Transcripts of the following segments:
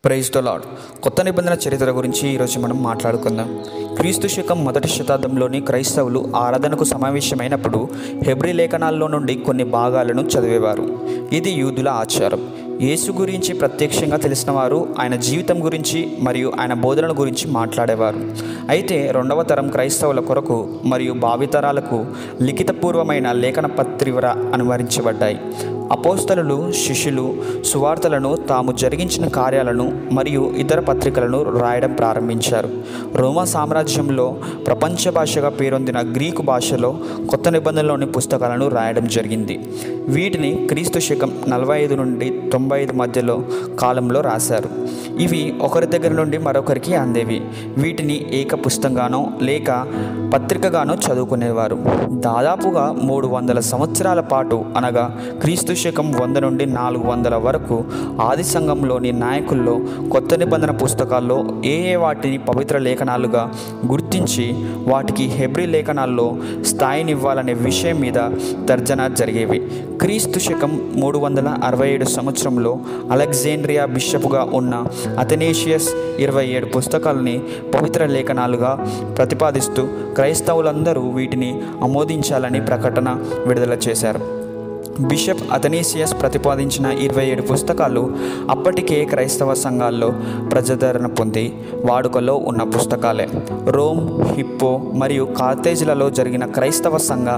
Praise the lord. కొత్త నిబంధన చరిత్ర గురించి ఈరోజు మనం మాట్లాడుకుందాం. క్రీస్తు శకం మొదటి శతాబ్దంలోని క్రైస్తవులు ఆరాధనకు సమావేశమైనప్పుడు హెబ్రీ లేఖనాల్లో నుండి కొన్ని భాగాలను చదివేవారు. ఇది యూదుల ఆచారం. యేసు గురించి ప్రత్యక్షంగా తెలిసిన వారు ఆయన జీవితం గురించి మరియు ఆయన బోధనల గురించి మాట్లాడేవారు. అయితే రెండవ తరం క్రైస్తవుల కొరకు మరియు భావితరాలకు లిఖితపూర్వమైన లేఖన పత్రికలు అనువరించబడ్డాయి. అపోస్తలులు, శిష్యులు సువార్తలను, తాము జరిగించిన కార్యాలను మరియు ఇతర పత్రికలను రాయడం ప్రారంభించారు. రోమా సామ్రాజ్యంలో ప్రపంచ భాషగా పేరొందిన గ్రీకు భాషలో కొత్త నిబంధనలోని పుస్తకాలను రాయడం జరిగింది. వీటిని క్రీస్తు శకం 45 నుండి 95 మధ్యలో కాలంలో రాశారు. ఇవి ఒకరి దగ్గర నుండి మరొకరికి అందేవి. వీటిని ఏక పుస్తకంగానో లేక పత్రికగానో చదువుకునేవారు. దాదాపుగా 300 సంవత్సరాల పాటు అనగా క్రీస్తు శకం 100 నుండి 400 వరకు ఆది సంఘంలోని నాయకుల్లో కొత్త నిబంధన పుస్తకాల్లో ఏ వాటిని పవిత్ర లేఖనాలుగా గుర్తించి వాటికి హెబ్రీ లేఖనాల్లో స్థాయినివ్వాలనే విషయం మీద తర్జన జరిగేవి. క్రీస్తు శకం 367 సంవత్సరంలో అలెగ్జాండ్రియా బిషప్గా ఉన్న అథనేషియస్ 27 పుస్తకాలని పవిత్ర లేఖనాలుగా ప్రతిపాదిస్తూ క్రైస్తవులందరూ వీటిని ఆమోదించాలని ప్రకటన విడుదల చేశారు. బిషప్ అథనేసియస్ ప్రతిపాదించిన 27 పుస్తకాలు అప్పటికే క్రైస్తవ సంఘాల్లో ప్రజాదరణ పొంది వాడుకలో ఉన్న పుస్తకాలే. రోమ్, హిప్పో మరియు కార్తేజ్లలో జరిగిన క్రైస్తవ సంఘ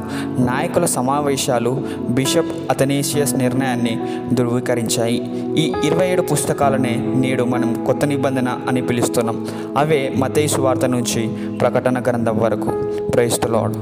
నాయకుల సమావేశాలు బిషప్ అథనేసియస్ నిర్ణయాన్ని ధృవీకరించాయి. ఈ 27 పుస్తకాలనే నేడు మనం కొత్త నిబంధన అని పిలుస్తున్నాం. అవే మత్తయి సువార్త నుంచి ప్రకటన గ్రంథం వరకు. Praise the lord.